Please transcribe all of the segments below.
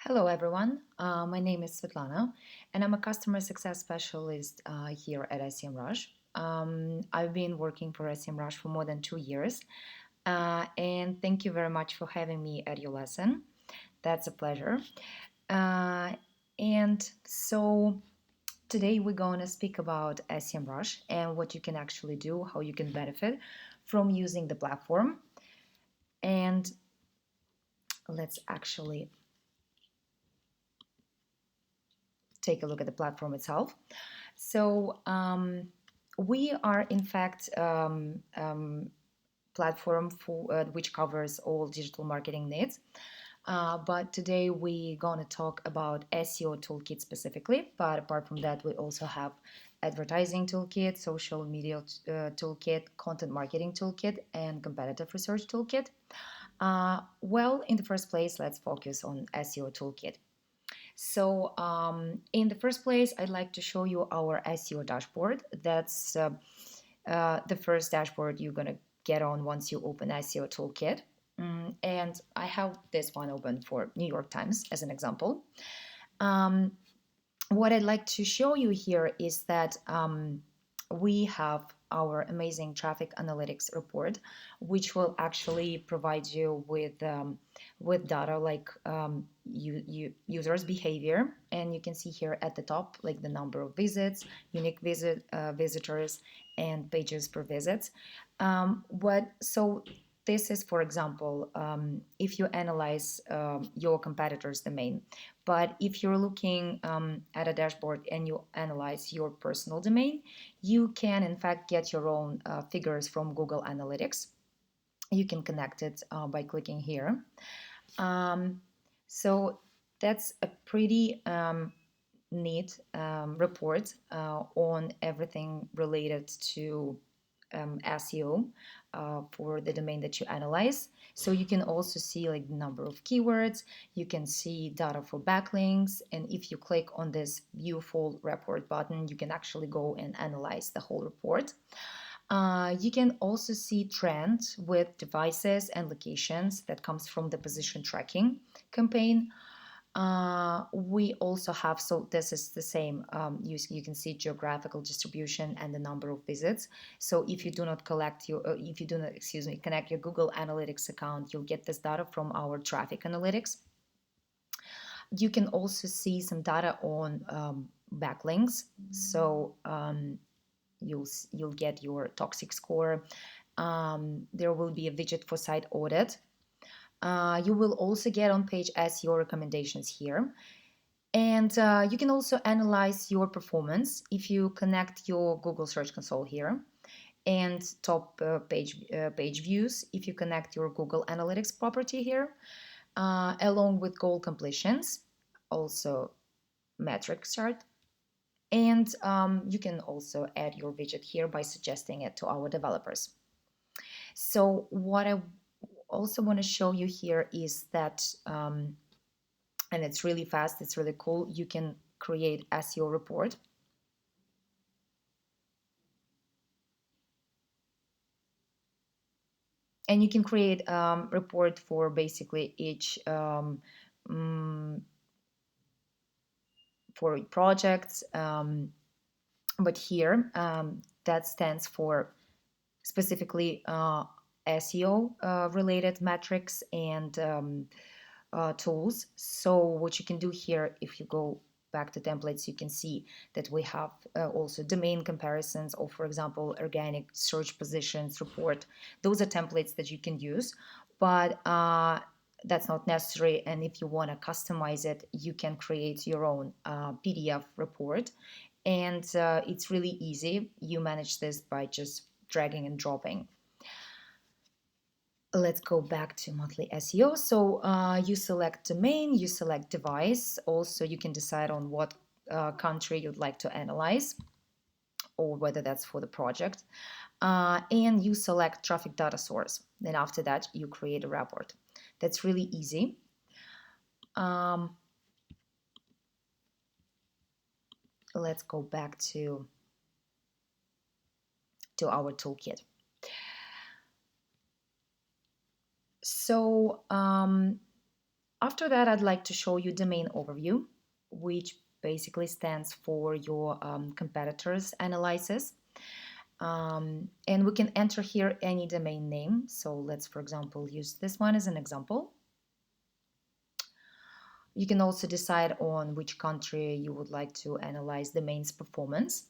Hello, everyone. My name is Svetlana, and I'm a customer success specialist here at SEMRush. I've been working for SEMRush for more than 2 years, and thank you very much for having me at your lesson. That's a pleasure. Uh, and so today we're going to speak about SEMRush and what you can actually do, how you can benefit from using the platform. And let's actually take a look at the platform itself. So we are in fact platform for which covers all digital marketing needs. But today we're going to talk about SEO Toolkit specifically. But apart from that, we also have advertising toolkit, social media toolkit, content marketing toolkit, and competitive research toolkit. Well, in the first place, let's focus on SEO Toolkit. So in the first place, I'd like to show you our SEO dashboard. That's the first dashboard you're going to get on once you open SEO Toolkit. And I have this one open for New York Times as an example. What I'd like to show you here is that we have our amazing traffic analytics report, which will actually provide you with data like users' behavior, and you can see here at the top like the number of visits, unique visitors, and pages per visit. So this is, for example, if you analyze your competitor's domain. But if you're looking at a dashboard and you analyze your personal domain, you can in fact get your own figures from Google Analytics. You can connect it by clicking here. So that's a pretty neat report on everything related to SEO for the domain that you analyze. So you can also see like the number of keywords, you can see data for backlinks, and if you click on this view full report button, you can actually go and analyze the whole report. You can also see trends with devices and locations that comes from the position tracking campaign. We also have, so this is the same, you can see geographical distribution and the number of visits. So if you do not collect your, if you do not, excuse me, connect your Google Analytics account, you'll get this data from our traffic analytics. You can also see some data on backlinks. So you'll get your toxic score. There will be a widget for site audit. You will also get on page SEO recommendations here. And you can also analyze your performance if you connect your Google Search Console here, and top page views if you connect your Google Analytics property here, along with goal completions, also metrics chart. And you can also add your widget here by suggesting it to our developers. So what I also want to show you here is that, and it's really fast, it's really cool, you can create SEO report. And you can create report for basically each for projects, but here that stands for specifically SEO related metrics and tools. So what you can do here, if you go back to templates, you can see that we have also domain comparisons, or for example organic search positions report. Those are templates that you can use, but that's not necessary. And if you want to customize it, you can create your own PDF report, and it's really easy. You manage this by just dragging and dropping. Let's go back to monthly SEO. So you select domain, you select device. Also, you can decide on what country you'd like to analyze, or whether that's for the project. And you select traffic data source. Then after that, you create a report. That's really easy. Let's go back to our toolkit. So After that, I'd like to show you domain overview, which basically stands for your competitors analysis. And we can enter here any domain name. So let's, for example, use this one as an example. You can also decide on which country you would like to analyze the domain's performance.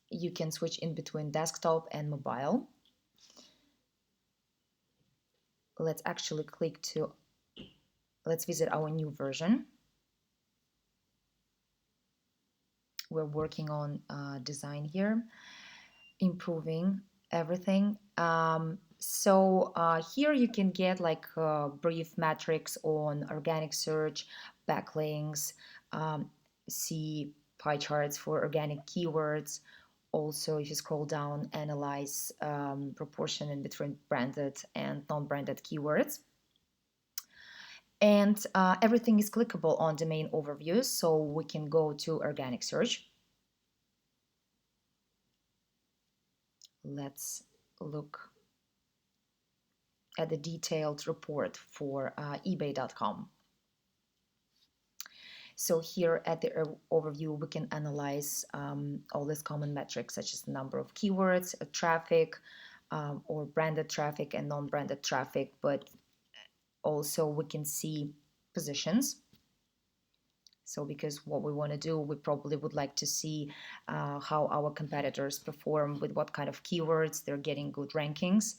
You can switch in between desktop and mobile. Let's actually let's visit our new version. We're working on design here, improving everything. So here you can get like brief metrics on organic search, backlinks, see pie charts for organic keywords. Also, if you scroll down, analyze proportion in between branded and non-branded keywords. And everything is clickable on domain overviews, so we can go to organic search. Let's look at the detailed report for ebay.com. So here at the overview, we can analyze all these common metrics, such as the number of keywords, traffic, or branded traffic and non-branded traffic, but also we can see positions. So because what we want to do, we probably would like to see how our competitors perform with what kind of keywords they're getting good rankings.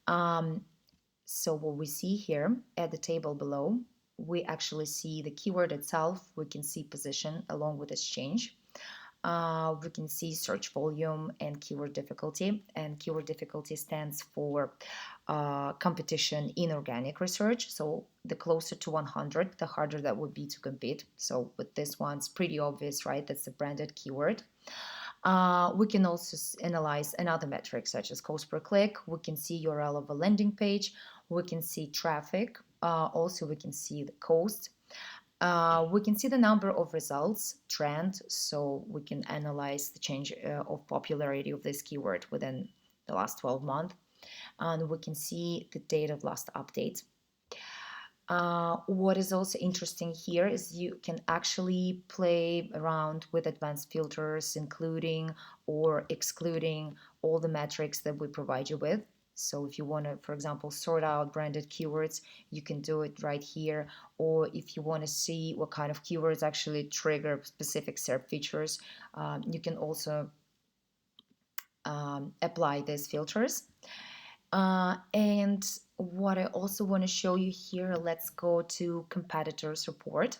So what we see here at the table below, we actually see the keyword itself. We can see position along with exchange. We can see search volume and keyword difficulty. And keyword difficulty stands for competition in organic research. So the closer to 100, the harder that would be to compete. So with this one, it's pretty obvious, right? That's a branded keyword. We can also analyze another metrics such as cost per click. We can see URL of a landing page. We can see traffic. Also, we can see the cost. We can see the number of results, trend, so we can analyze the change of popularity of this keyword within the last 12 months. And we can see the date of last update. What is also interesting here is you can actually play around with advanced filters, including or excluding all the metrics that we provide you with. So if you want to, for example, sort out branded keywords, you can do it right here. Or if you want to see what kind of keywords actually trigger specific SERP features, you can also apply these filters. And what I also want to show you here, let's go to competitors report.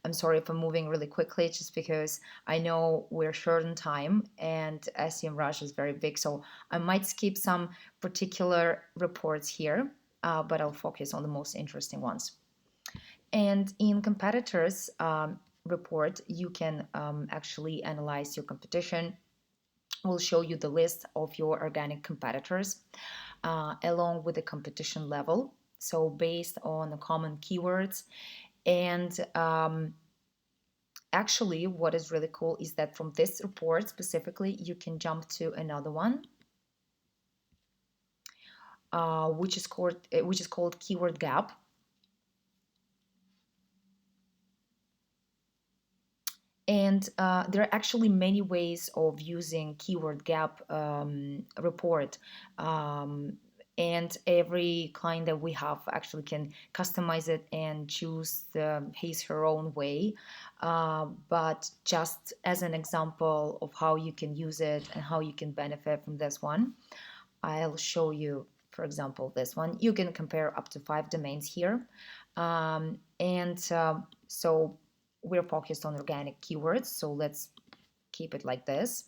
I'm sorry if I'm moving really quickly, just because I know we're short on time and SEMRush is very big, so I might skip some particular reports here, but I'll focus on the most interesting ones. And in competitors report, you can actually analyze your competition. We'll show you the list of your organic competitors along with the competition level. So based on the common keywords. And actually, what is really cool is that from this report specifically, you can jump to another one, which is called Keyword Gap. And there are actually many ways of using Keyword Gap report. And every client that we have actually can customize it and choose his her own way. But just as an example of how you can use it and how you can benefit from this one, I'll show you, for example, this one. You can compare up to 5 domains here. So we're focused on organic keywords, so let's keep it like this.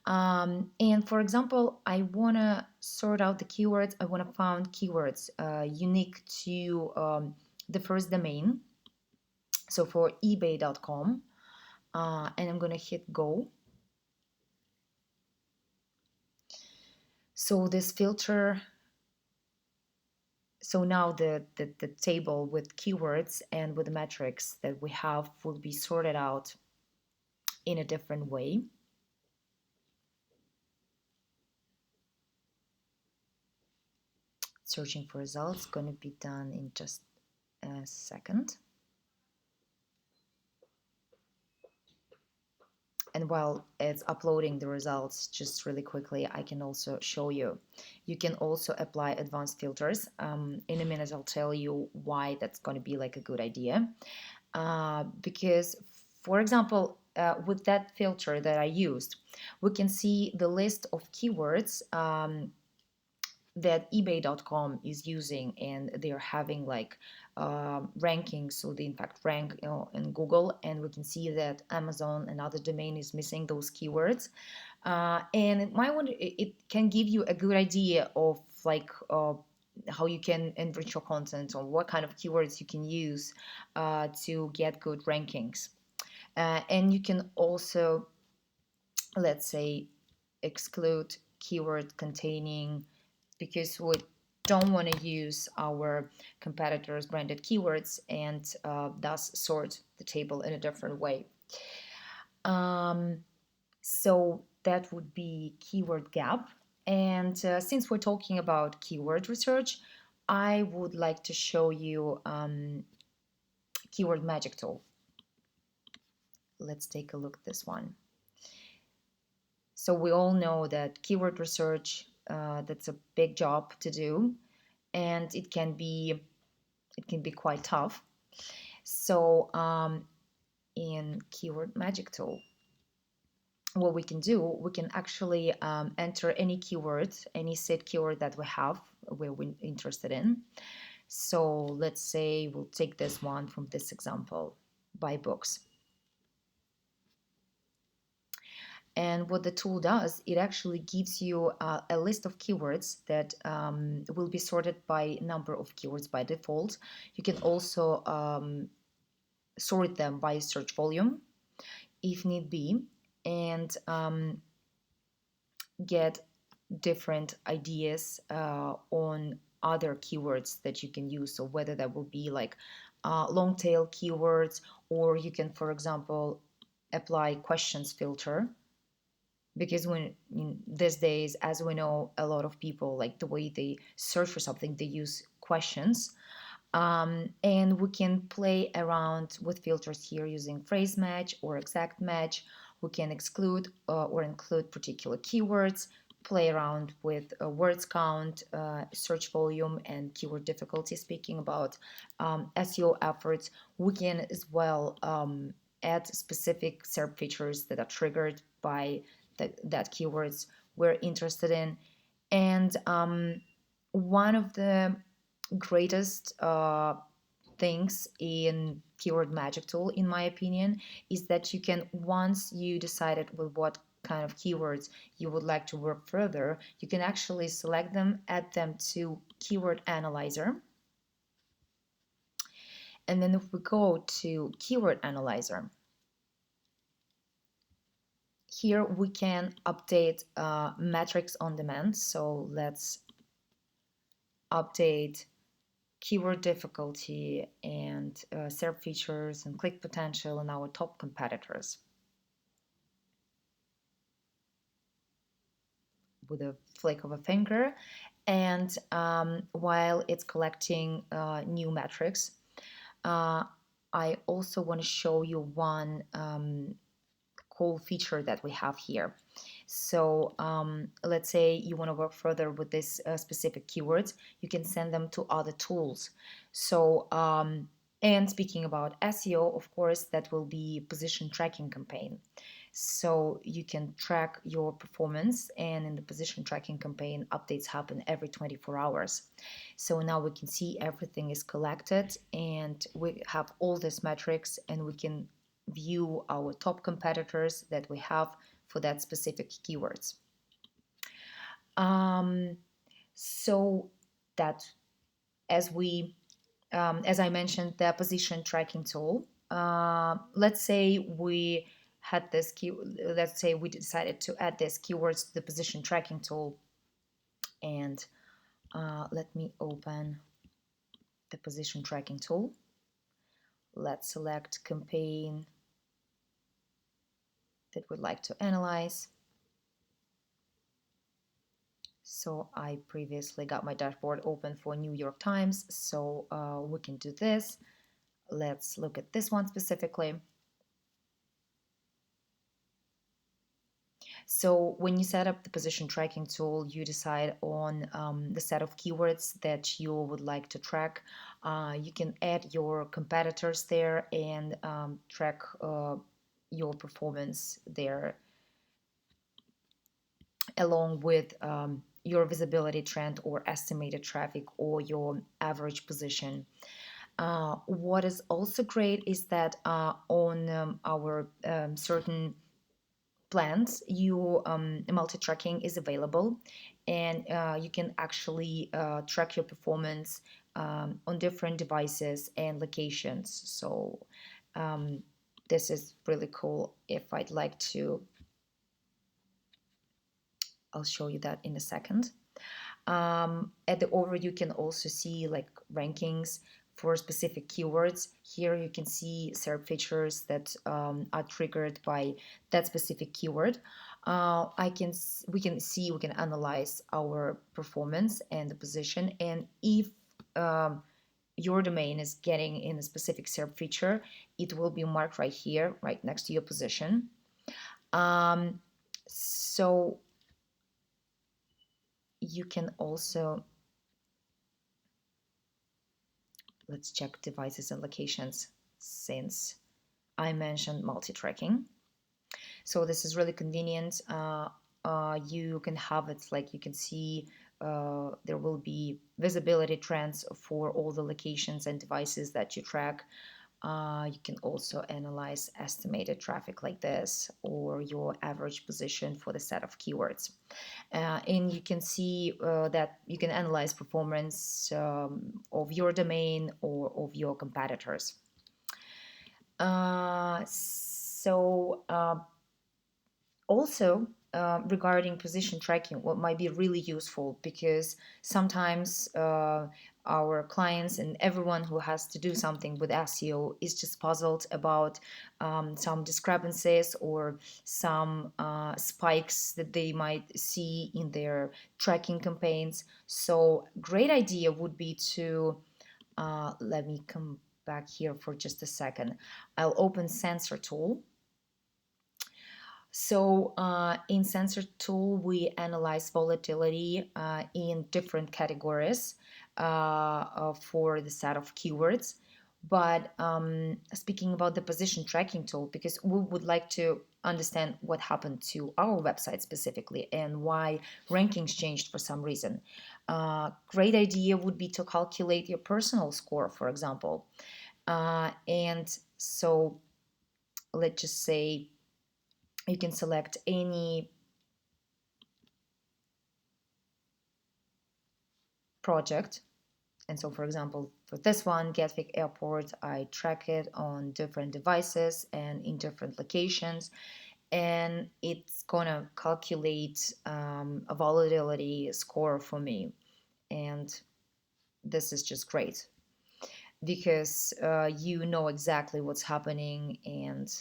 And for example, I want to sort out the keywords. I want to find keywords unique to the first domain. So for ebay.com, and I'm going to hit go. So this filter, so now the table with keywords and with the metrics that we have will be sorted out in a different way. searching for results. Going to be done in just a second. And while it's uploading the results, just really quickly, I can also show you. You can also apply advanced filters. In a minute, I'll tell you why that's going to be like a good idea. Because, for example, with that filter that I used, we can see the list of keywords that ebay.com is using, and they're having like rankings, so they in fact rank in Google, and we can see that Amazon, another domain, is missing those keywords, and it can give you a good idea of like how you can enrich your content, or what kind of keywords you can use to get good rankings. And you can also, let's say, exclude keyword containing, because we don't want to use our competitors' branded keywords, and thus sort the table in a different way. So that would be keyword gap. And since we're talking about keyword research, I would like to show you keyword magic tool. Let's take a look at this one. So we all know that keyword research, that's a big job to do, and it can be quite tough. So in keyword magic tool, what we can do, we can actually enter any keyword, any set keyword that we have, where we're interested in. So let's say we'll take this one from this example, buy books. And what the tool does, it actually gives you a list of keywords that will be sorted by number of keywords by default. You can also sort them by search volume if need be, and get different ideas on other keywords that you can use. So whether that will be like long tail keywords, or you can, for example, apply questions filter, because when these days, as we know, a lot of people, like the way they search for something, they use questions. And we can play around with filters here using phrase match or exact match. We can exclude or include particular keywords, play around with words count, search volume, and keyword difficulty. Speaking about SEO efforts, we can as well add specific SERP features that are triggered by that keywords we're interested in. And one of the greatest things in keyword magic tool, in my opinion, is that you can, once you decided with what kind of keywords you would like to work further, you can actually select them, add them to keyword analyzer. And then if we go to keyword analyzer, here we can update metrics on demand. So let's update keyword difficulty and SERP features and click potential in our top competitors with a flick of a finger. And while it's collecting new metrics, I also want to show you one cool feature that we have here. So let's say you want to work further with this specific keywords, you can send them to other tools. So and speaking about SEO, of course, that will be position tracking campaign. So you can track your performance, and in the position tracking campaign, updates happen every 24 hours. So now we can see everything is collected, and we have all these metrics, and we can view our top competitors that we have for that specific keywords. So that, as I mentioned, the position tracking tool. Let's say we had this let's say we decided to add this keywords to the position tracking tool, and let me open the position tracking tool. Let's select campaign that we'd like to analyze. So I previously got my dashboard open for New York Times, so we can do this. Let's look at this one specifically. So when you set up the position tracking tool, you decide on the set of keywords that you would like to track. You can add your competitors there and track your performance there along with your visibility trend or estimated traffic or your average position. What is also great is that on our certain plans, you multi-tracking is available, and you can actually track your performance on different devices and locations. So this is really cool. If I'd like to, I'll show you that in a second. At the overview, you can also see like rankings for specific keywords. Here you can see SERP features that are triggered by that specific keyword. We can analyze our performance and the position, and if your domain is getting in a specific SERP feature, it will be marked right here, right next to your position. So you can also, let's check devices and locations since I mentioned multi-tracking. So this is really convenient. You can have it like you can see there will be visibility trends for all the locations and devices that you track. You can also analyze estimated traffic like this or your average position for the set of keywords. And you can see that you can analyze performance of your domain or of your competitors. Also, regarding position tracking, what might be really useful, because sometimes our clients and everyone who has to do something with SEO is just puzzled about some discrepancies or some spikes that they might see in their tracking campaigns. So great idea would be to, let me come back here for just a second. I'll open Sensor Tool. So in Sensor Tool, we analyze volatility in different categories for the set of keywords. But speaking about the position tracking tool, because we would like to understand what happened to our website specifically and why rankings changed for some reason. Great idea would be to calculate your personal score, for example. And so let's just say you can select any project. And so, for example, for this one, Gatwick Airport, I track it on different devices and in different locations. And it's going to calculate a volatility score for me. And this is just great because you know exactly what's happening and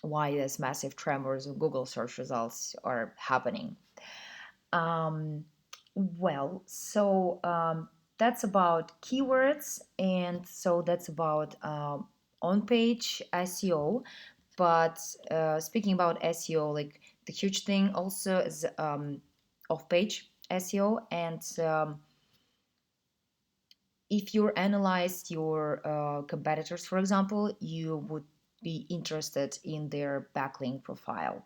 why these massive tremors of Google search results are happening. That's about keywords, and so that's about on-page SEO. But speaking about SEO, like the huge thing also is off-page SEO, and if you analyze your competitors, for example, you would be interested in their backlink profile.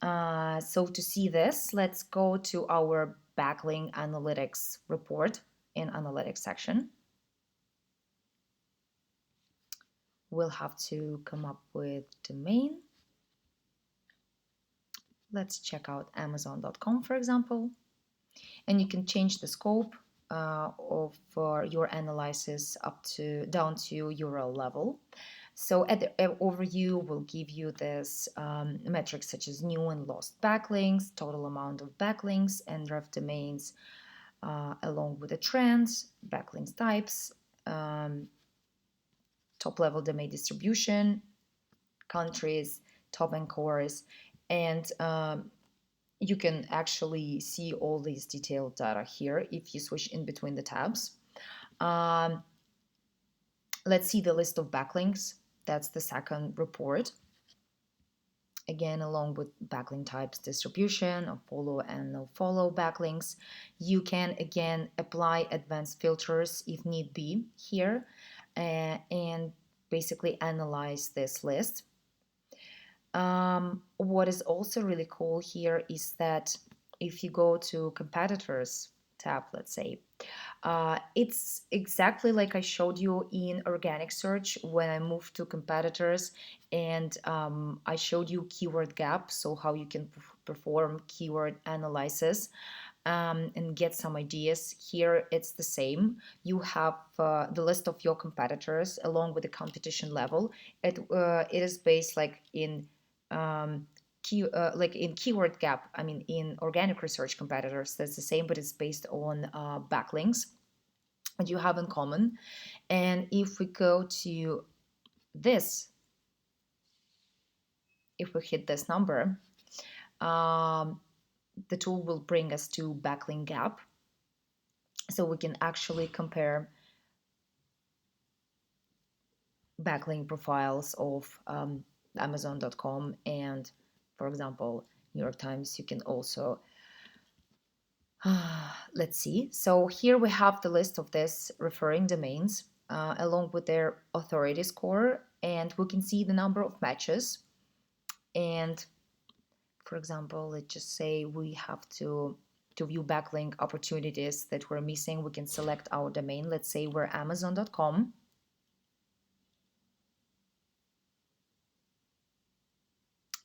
So to see this, let's go to our backlink analytics report in analytics section. We'll have to come up with domain. Let's check out Amazon.com, for example. And you can change the scope of your analysis down to URL level. So at the overview, we'll give you this metrics such as new and lost backlinks, total amount of backlinks, and ref domains, along with the trends, backlinks types, top level domain distribution, countries, top anchors, and You can actually see all these detailed data here if you switch in between the tabs. Um, let's see the list of backlinks. That's the second report. Again, along with backlink types, distribution of follow and no follow backlinks. You can again apply advanced filters if need be here, and basically analyze this list. What is also really cool here is that if you go to competitors tab, let's say, it's exactly like I showed you in organic search when I moved to competitors, and I showed you keyword gap, so how you can perform keyword analysis and get some ideas. Here it's the same. You have the list of your competitors along with the competition level. It is based like in like in keyword gap. I mean, in organic research competitors, that's the same, but it's based on backlinks that you have in common. And if we go to this, if we hit this number, um, the tool will bring us to backlink gap. So we can actually compare backlink profiles of Amazon.com and, for example, New York Times. You can also, let's see. So here we have the list of these referring domains along with their authority score, and we can see the number of matches. And for example, let's just say we have to view backlink opportunities that we're missing. We can select our domain. Let's say we're Amazon.com.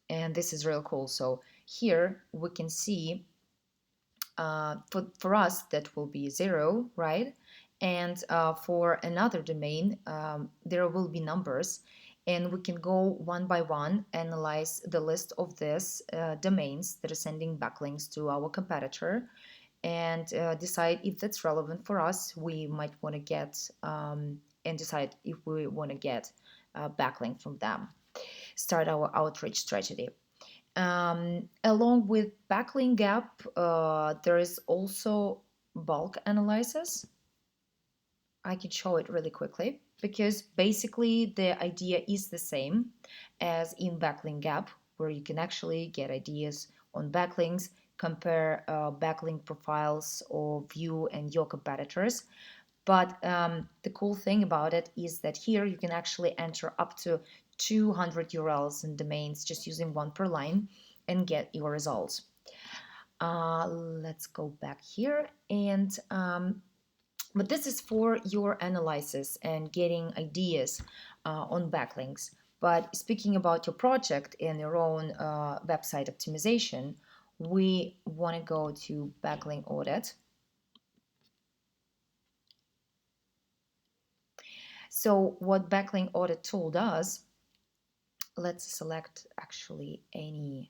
And this is real cool. So here we can see for us that will be 0, right? And for another domain, there will be numbers, and we can go one by one, analyze the list of these domains that are sending backlinks to our competitor, and decide if that's relevant for us. We might want to get and decide if we want to get a backlink from them. Start our outreach strategy. Along with backlink gap, there is also bulk analysis. I can show it really quickly because basically the idea is the same as in backlink gap, where you can actually get ideas on backlinks, compare backlink profiles of you and your competitors. But the cool thing about it is that here you can actually enter up to 200 URLs and domains just using one per line and get your results. Let's go back here. And but this is for your analysis and getting ideas on backlinks. But speaking about your project and your own website optimization, we want to go to backlink audit. So what backlink audit tool does, let's select actually any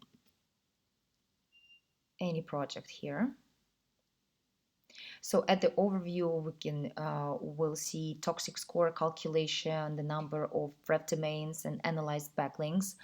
project here. So at the overview, we can we'll see toxic score calculation, the number of rep domains, and analyze backlinks.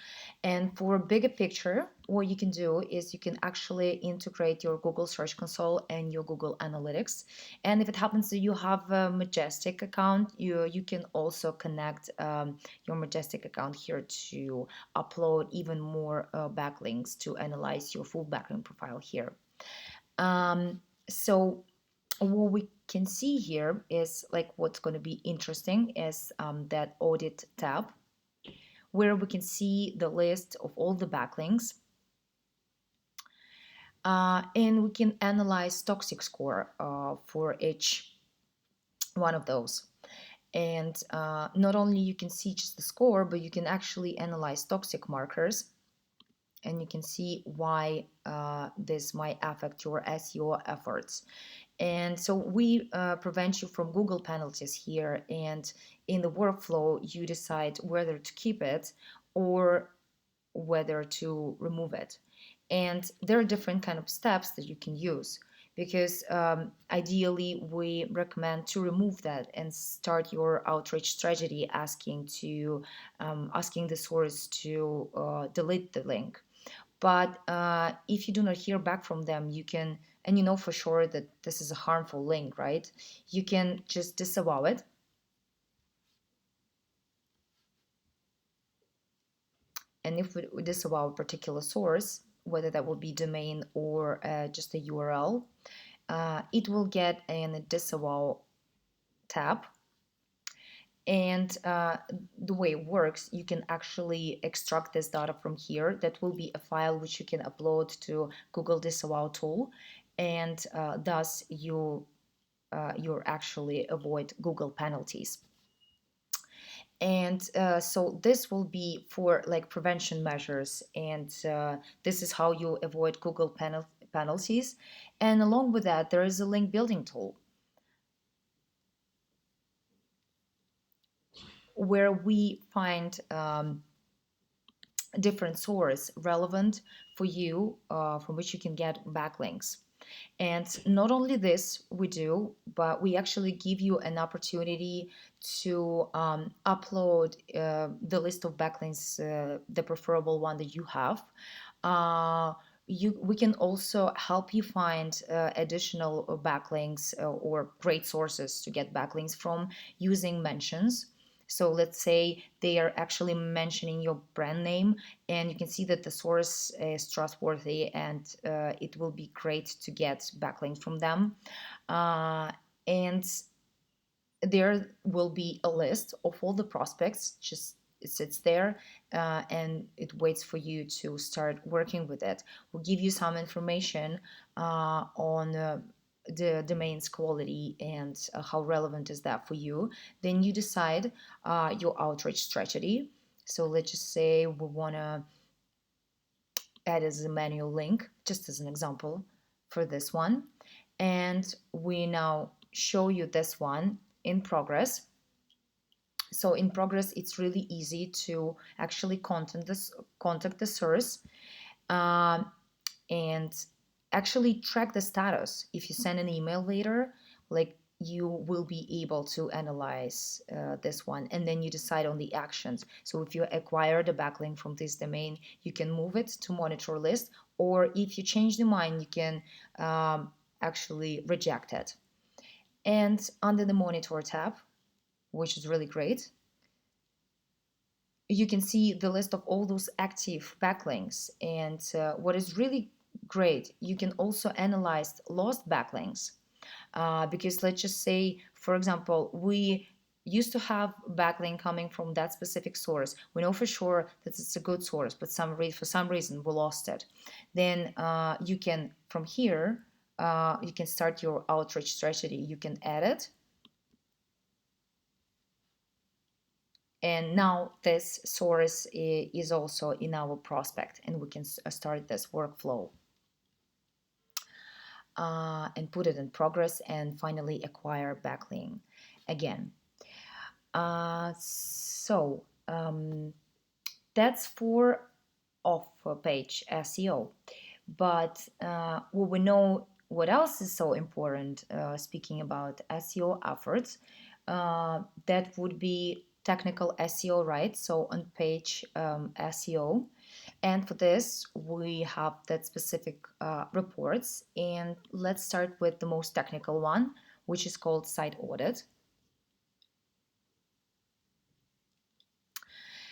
And for a bigger picture, what you can do is you can actually integrate your Google Search Console and your Google Analytics. And if it happens that you have a Majestic account, you can also connect your Majestic account here to upload even more backlinks to analyze your full backlink profile here. So what we can see here is like what's going to be interesting is that audit tab, where we can see the list of all the backlinks, and we can analyze toxic score for each one of those. And not only you can see just the score, but you can actually analyze toxic markers, and you can see why this might affect your SEO efforts. And so we prevent you from Google penalties here. And in the workflow, you decide whether to keep it or whether to remove it. And there are different kind of steps that you can use because ideally we recommend to remove that and start your outreach strategy asking the source to delete the link. But if you do not hear back from them, you can, and you know for sure that this is a harmful link, right? You can just disavow it. And if we disavow a particular source, whether that will be domain or just a URL, it will get in a disavow tab. And the way it works, you can actually extract this data from here. That will be a file which you can upload to Google Disavow tool, and thus you're actually avoid Google penalties. And so this will be for like prevention measures, and this is how you avoid Google penalties. And along with that, there is a link building tool where we find different source relevant for you, from which you can get backlinks. And not only this we do, but we actually give you an opportunity to upload the list of backlinks, the preferable one that you have. We can also help you find additional backlinks or great sources to get backlinks from using mentions. So let's say they are actually mentioning your brand name, and you can see that the source is trustworthy, and it will be great to get backlinks from them. And there will be a list of all the prospects, just it sits there, and it waits for you to start working with it. We'll give you some information on the domain's quality and how relevant is that for you. Then you decide your outreach strategy. So let's just say we want to add as a manual link, just as an example for this one. And we now show you this one in progress. So in progress, it's really easy to actually contact the source, um, and actually track the status. If you send an email later, like, you will be able to analyze this one, and then you decide on the actions. So if you acquired a backlink from this domain, you can move it to monitor list, or if you change the mind, you can actually reject it. And under the monitor tab, which is really great, you can see the list of all those active backlinks. And what is really great, you can also analyze lost backlinks. Because let's just say, for example, we used to have backlink coming from that specific source. We know for sure that it's a good source, but for some reason we lost it. Then you can, from here, you can start your outreach strategy. You can add it. And now this source is also in our prospect, and we can start this workflow and put it in progress, and finally acquire backlink again. So that's for off-page SEO. But we know what else is so important, speaking about SEO efforts, that would be technical SEO, right? So on page SEO. And for this, we have that specific reports. And let's start with the most technical one, which is called site audit.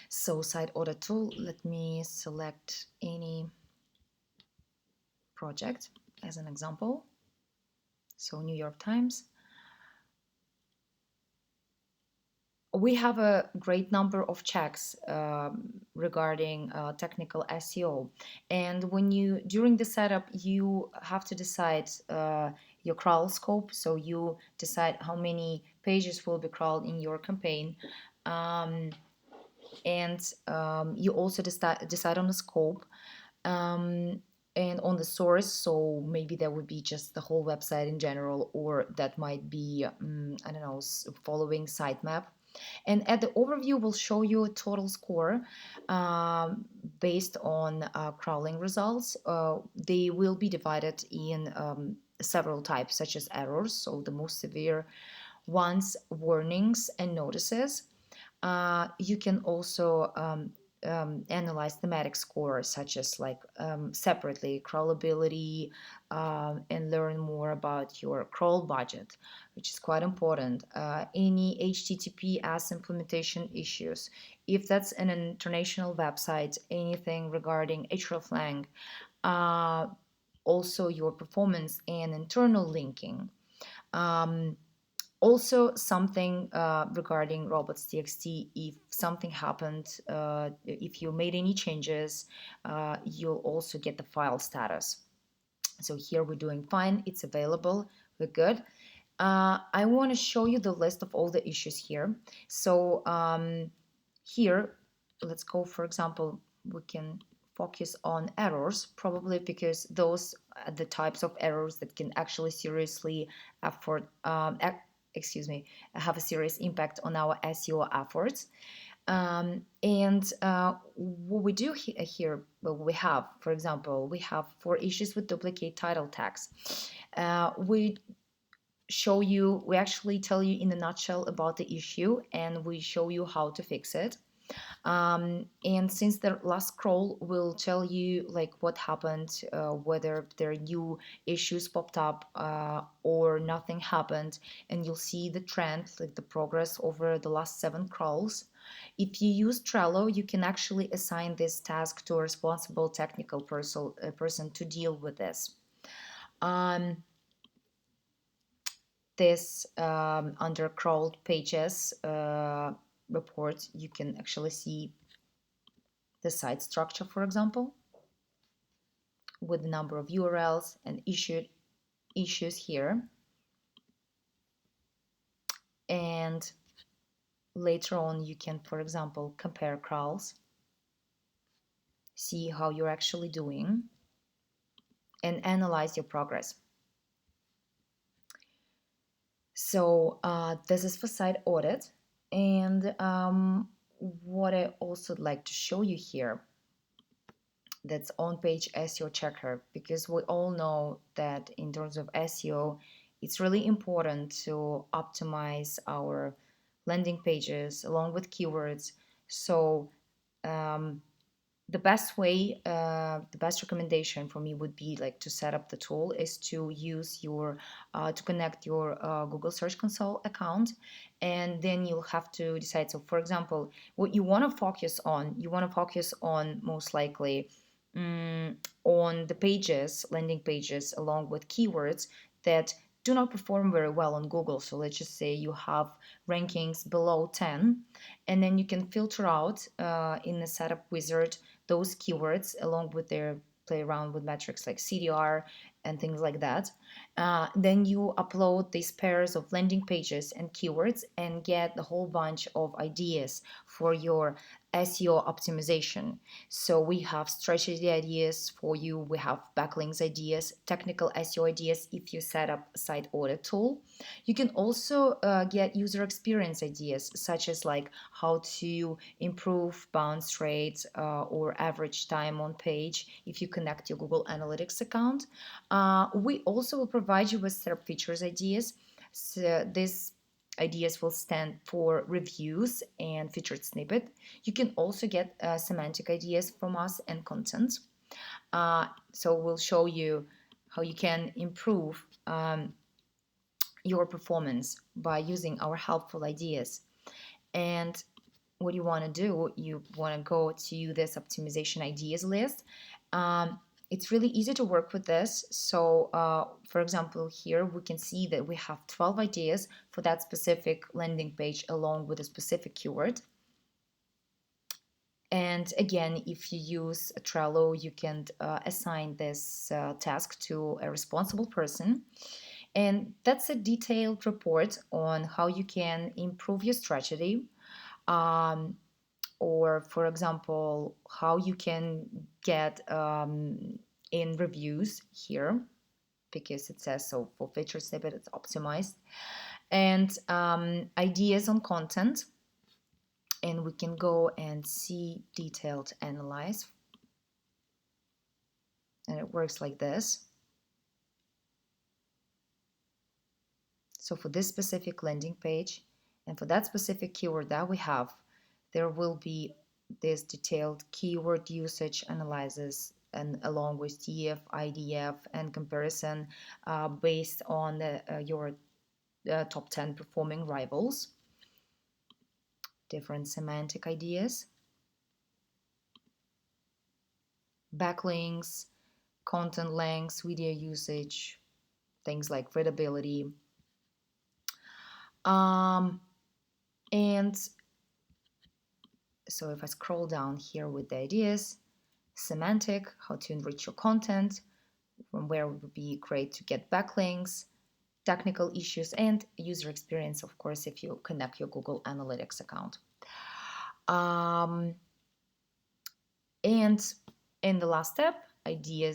So site audit tool, let me select any project as an example. So New York Times. We have a great number of checks regarding technical SEO, and during the setup, you have to decide your crawl scope. So you decide how many pages will be crawled in your campaign, and you also decide on the scope. And on the source, so maybe that would be just the whole website in general, or that might be I don't know, following sitemap. And at the overview, we'll show you a total score based on crawling results. They will be divided in several types, such as errors, so the most severe ones, warnings, and notices. You can also analyze thematic scores such as like separately crawlability, and learn more about your crawl budget, which is quite important. Any HTTPS implementation issues, if that's an international website, anything regarding hreflang, uh, also your performance and internal linking. Um, Also, something regarding robots.txt, if something happened, if you made any changes, you'll also get the file status. So here we're doing fine, it's available, we're good. I want to show you the list of all the issues here. So here, let's go, for example, we can focus on errors, probably because those are the types of errors that can actually seriously afford, have a serious impact on our SEO efforts. And what we do here, well, we have, for example, we have 4 issues with duplicate title tags. We actually tell you in a nutshell about the issue, and we show you how to fix it. And since the last scroll will tell you like what happened, whether there are new issues popped up, or nothing happened, and you'll see the trend, like the progress over the last 7 crawls. If you use Trello, you can actually assign this task to a responsible technical person to deal with this. This under crawled pages report, you can actually see the site structure, for example, with the number of URLs and issues here. And later on, you can, for example, compare crawls, see how you're actually doing, and analyze your progress. So this is for site audit. And what I also like to show you here, that's on page SEO checker, because we all know that in terms of SEO, it's really important to optimize our landing pages along with keywords. So the best way, the best recommendation for me would be like to set up the tool is to use your, to connect your Google Search Console account, and then you'll have to decide. So for example, what you want to focus on, most likely on the pages, landing pages, along with keywords that do not perform very well on Google. So let's just say you have rankings below 10, and then you can filter out in the setup wizard those keywords along with their play around with metrics like CDR and things like that. Then you upload these pairs of landing pages and keywords and get a whole bunch of ideas for your SEO optimization. So we have strategy ideas for you, we have backlinks ideas, technical SEO ideas if you set up a site audit tool. You can also get user experience ideas, such as like how to improve bounce rates or average time on page if you connect your Google Analytics account. We also will provide you with setup features ideas. So these ideas will stand for reviews and featured snippet. You can also get semantic ideas from us and content. So we'll show you how you can improve your performance by using our helpful ideas. And what you want to do, you want to go to this optimization ideas list. It's really easy to work with this. So for example, here we can see that we have 12 ideas for that specific landing page along with a specific keyword. And again, if you use Trello, you can assign this task to a responsible person. And that's a detailed report on how you can improve your strategy. Or for example, how you can get in reviews here, because it says so for feature snippet it's optimized, and ideas on content. And we can go and see detailed analyze, and it works like this. So for this specific landing page and for that specific keyword that we have, there will be this detailed keyword usage analysis and along with TF, IDF, and comparison based on your top 10 performing rivals, different semantic ideas, backlinks, content lengths, video usage, things like readability. And so if I scroll down here with the ideas, semantic, how to enrich your content, from where it would be great to get backlinks, technical issues, and user experience, of course, if you connect your Google Analytics account. And in the last step, idea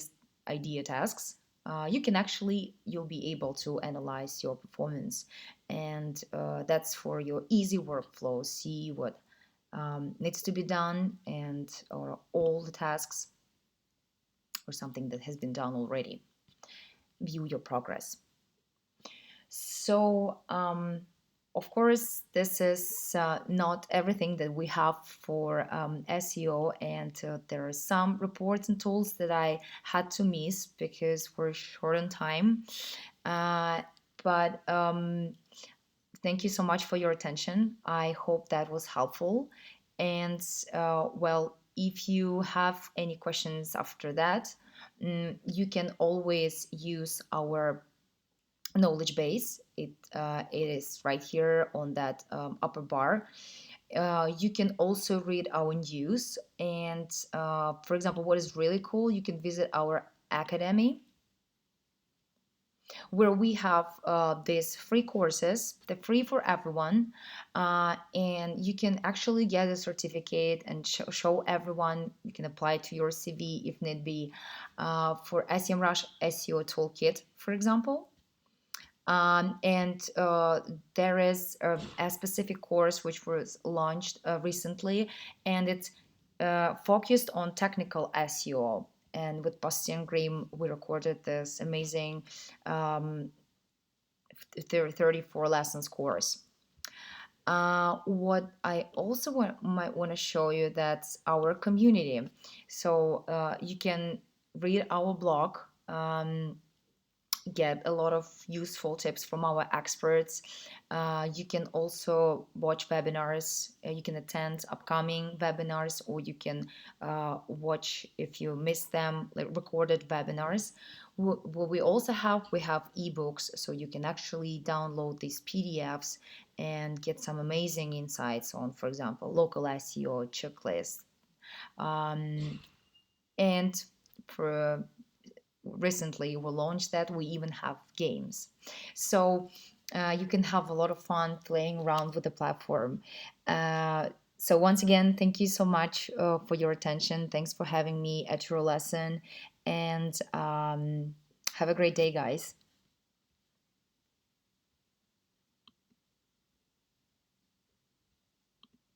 tasks, you'll be able to analyze your performance, and that's for your easy workflow. See what needs to be done, or all the tasks, or something that has been done already. View your progress. So, of course, this is not everything that we have for SEO, and there are some reports and tools that I had to miss because we're short on time. But thank you so much for your attention. I hope that was helpful. And well, if you have any questions after that, you can always use our knowledge base. It is right here on that upper bar. You can also read our news, and for example, what is really cool, you can visit our academy, where we have these free courses. They're free for everyone, and you can actually get a certificate and show everyone. You can apply to your CV if need be, for SEMRush SEO Toolkit, for example. And there is a specific course which was launched recently, and it's focused on technical SEO. And with Bastian Grimm, we recorded this amazing 34 lessons course. What I also might want to show you, that's our community. So you can read our blog, get a lot of useful tips from our experts. You can also watch webinars. You can attend upcoming webinars, or you can watch, if you miss them, like recorded webinars. What we have ebooks, so you can actually download these PDFs and get some amazing insights on, for example, local SEO checklist. And for recently we launched that, we even have games, so you can have a lot of fun playing around with the platform. So once again, thank you so much for your attention. Thanks for having me at your lesson, and have a great day, guys.